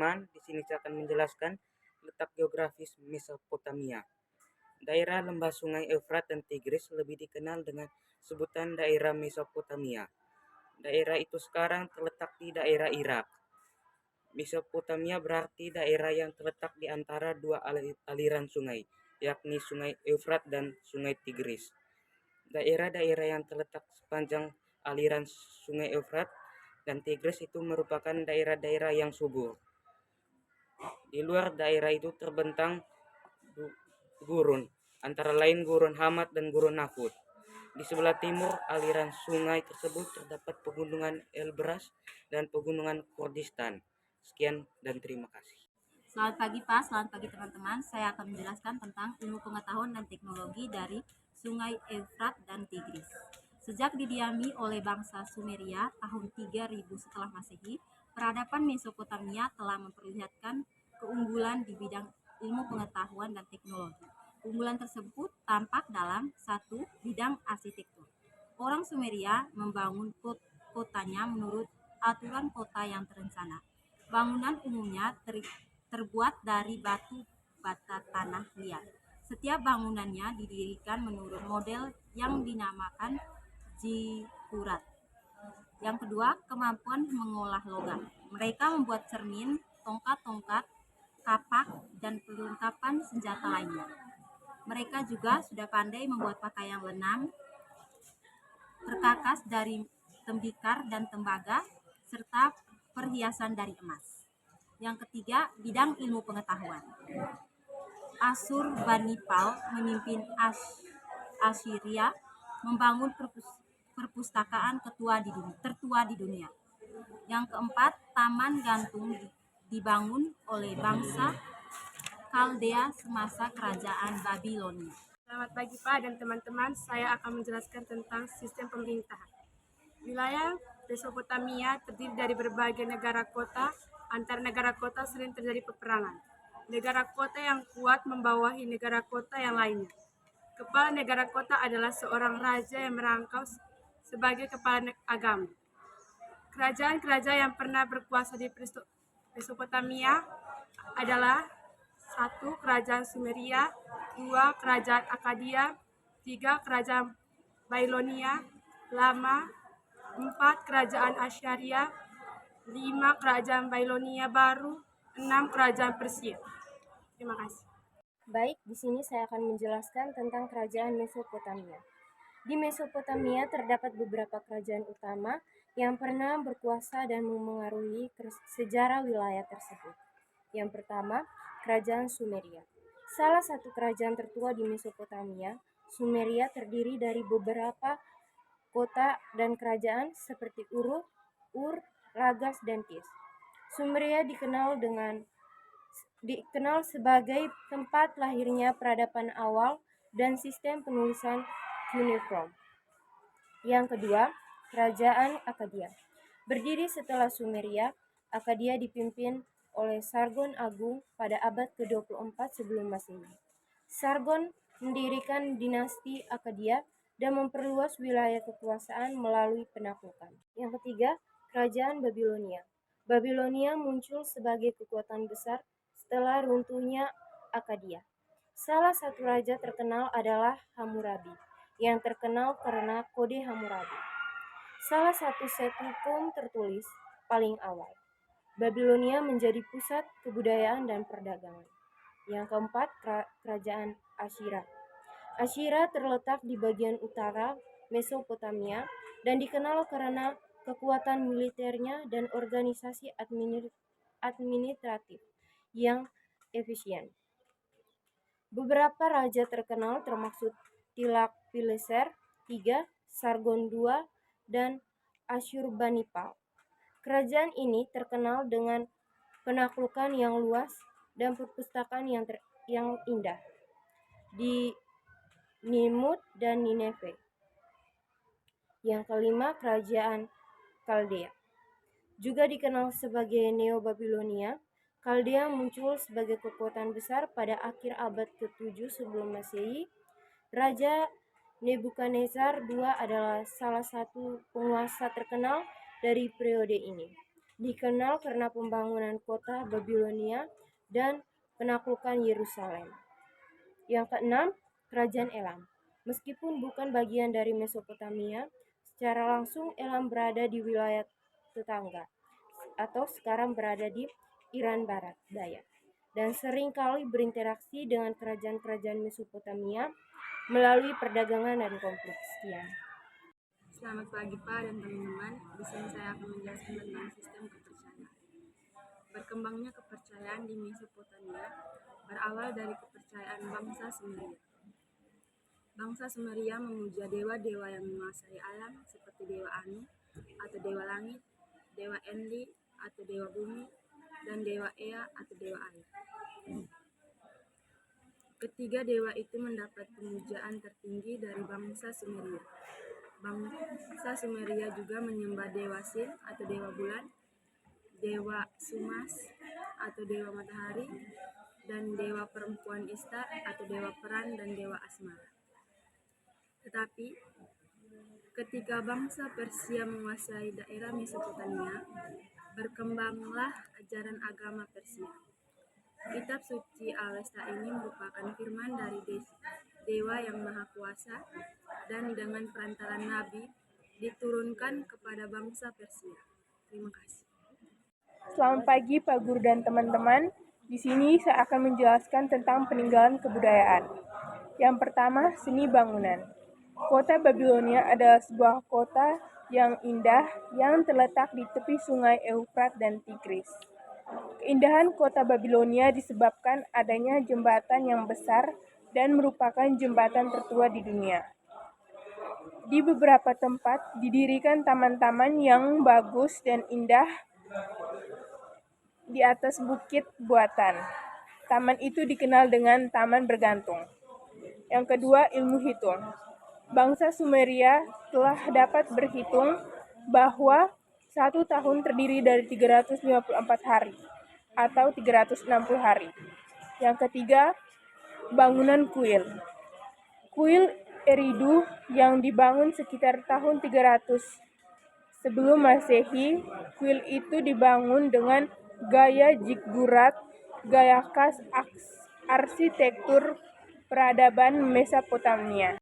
teman-teman, di sini saya akan menjelaskan letak geografis Mesopotamia. Daerah lembah sungai Efrat dan Tigris lebih dikenal dengan sebutan daerah Mesopotamia. Daerah itu sekarang terletak di daerah Irak. Mesopotamia berarti daerah yang terletak di antara dua aliran sungai, yakni sungai Efrat dan sungai Tigris. Daerah-daerah yang terletak sepanjang aliran sungai Efrat dan Tigris itu merupakan daerah-daerah yang subur. Di luar daerah itu terbentang gurun, antara lain Gurun Hamat dan Gurun Nafud. Di sebelah timur aliran sungai tersebut terdapat pegunungan Elbrus dan pegunungan Kurdistan. Sekian dan terima kasih. Selamat pagi Pak, selamat pagi teman-teman. Saya akan menjelaskan tentang ilmu pengetahuan dan teknologi dari Sungai Efrat dan Tigris. Sejak didiami oleh bangsa Sumeria tahun 3000 setelah Masehi, peradaban Mesopotamia telah memperlihatkan keunggulan di bidang ilmu pengetahuan dan teknologi. Keunggulan tersebut tampak dalam satu bidang arsitektur. Orang Sumeria membangun kotanya menurut aturan kota yang terencana. Bangunan umumnya terbuat dari batu bata tanah liat. Setiap bangunannya didirikan menurut model yang dinamakan zikurat. Yang kedua, kemampuan mengolah logam. Mereka membuat cermin, tongkat-tongkat, kapak, dan perlengkapan senjata lainnya. Mereka juga sudah pandai membuat pakaian lenam, perkakas dari tembikar dan tembaga, serta perhiasan dari emas. Yang ketiga, bidang ilmu pengetahuan. Assurbanipal memimpin Assyria membangun perpustakaan tertua di dunia. Yang keempat, taman gantung dibangun oleh bangsa Kaldea semasa kerajaan Babilonia. Selamat pagi Pak dan teman-teman, saya akan menjelaskan tentang sistem pemerintahan. Wilayah Mesopotamia terdiri dari berbagai negara kota. Antar negara kota sering terjadi peperangan. Negara kota yang kuat membawahi negara kota yang lainnya. Kepala negara kota adalah seorang raja yang merangkap sebagai kepala agama. Kerajaan-kerajaan yang pernah berkuasa di Mesopotamia adalah 1. Kerajaan Sumeria, 2. Kerajaan Akkadia, 3. Kerajaan Babilonia Lama, 4. Kerajaan Assyria, 5. Kerajaan Babilonia Baru, 6. Kerajaan Persia. Terima kasih. Baik, di sini saya akan menjelaskan tentang kerajaan Mesopotamia. Di Mesopotamia terdapat beberapa kerajaan utama yang pernah berkuasa dan memengaruhi sejarah wilayah tersebut. Yang pertama, Kerajaan Sumeria. Salah satu kerajaan tertua di Mesopotamia, Sumeria terdiri dari beberapa kota dan kerajaan seperti Uruk, Ur, Ragas, dan Kis. Sumeria dikenal sebagai tempat lahirnya peradaban awal dan sistem penulisan cuneiform. Yang kedua, Kerajaan Akkadia. Berdiri setelah Sumeria, Akkadia dipimpin oleh Sargon Agung pada abad ke-24 sebelum Masehi. Sargon mendirikan dinasti Akkadia dan memperluas wilayah kekuasaan melalui penaklukan. Yang ketiga, Kerajaan Babilonia. Babilonia muncul sebagai kekuatan besar setelah runtuhnya Akkadia. Salah satu raja terkenal adalah Hammurabi, yang terkenal karena Kode Hammurabi, salah satu set hukum tertulis paling awal. Babilonia menjadi pusat kebudayaan dan perdagangan. Yang keempat, Kerajaan Asyira. Asyira terletak di bagian utara Mesopotamia dan dikenal karena kekuatan militernya dan organisasi administratif yang efisien. Beberapa raja terkenal termasuk Tiglath-Pileser III, Sargon II, dan Assurbanipal. Kerajaan ini terkenal dengan penaklukan yang luas dan perpustakaan yang indah di Nimrud dan Nineveh. Yang kelima, Kerajaan Kaldea. Juga dikenal sebagai Neo-Babilonia, Kaldea muncul sebagai kekuatan besar pada akhir abad ke-7 sebelum Masehi. Raja Nebukadnezar II adalah salah satu penguasa terkenal dari periode ini. dikenal karena pembangunan kota Babilonia dan penaklukan Yerusalem. Yang keenam, Kerajaan Elam. Meskipun bukan bagian dari Mesopotamia, secara langsung Elam berada di wilayah tetangga atau sekarang berada di Iran Barat Daya dan seringkali berinteraksi dengan kerajaan-kerajaan Mesopotamia melalui perdagangan dan konflik. Sekian. Selamat pagi Pak dan teman-teman. Di sini saya akan menjelaskan tentang sistem kepercayaan. Berkembangnya kepercayaan di Mesopotamia berawal dari kepercayaan bangsa Sumeria. Bangsa Sumeria memuja dewa-dewa yang menguasai alam seperti Dewa Anu atau Dewa Langit, Dewa Enlil atau Dewa Bumi, dan Dewa Ea atau Dewa Air. Ketiga dewa itu mendapat pemujaan tertinggi dari bangsa Sumeria. Bangsa Sumeria juga menyembah Dewa Sin atau Dewa Bulan, Dewa Sumas atau Dewa Matahari, dan Dewa Perempuan Ishtar atau Dewa Peran dan Dewa Asmara. Tetapi, ketika bangsa Persia menguasai daerah Mesopotamia, berkembanglah ajaran agama Persia. Kitab suci Avesta ini merupakan firman dari Dewa yang Maha Kuasa dan dengan perantaran Nabi diturunkan kepada bangsa Persia. Terima kasih. Selamat pagi Pak Guru dan teman-teman. Di sini saya akan menjelaskan tentang peninggalan kebudayaan. Yang pertama, seni bangunan. Kota Babilonia adalah sebuah kota yang indah yang terletak di tepi sungai Eufrat dan Tigris. Keindahan kota Babilonia disebabkan adanya jembatan yang besar dan merupakan jembatan tertua di dunia. Di beberapa tempat didirikan taman-taman yang bagus dan indah di atas bukit buatan. Taman itu dikenal dengan taman bergantung. Yang kedua, ilmu hitung. Bangsa Sumeria telah dapat berhitung bahwa 1 tahun terdiri dari 354 hari atau 360 hari. Yang ketiga, bangunan kuil. Kuil Eridu yang dibangun sekitar tahun 300 sebelum Masehi, kuil itu dibangun dengan gaya ziggurat, gaya khas arsitektur peradaban Mesopotamia.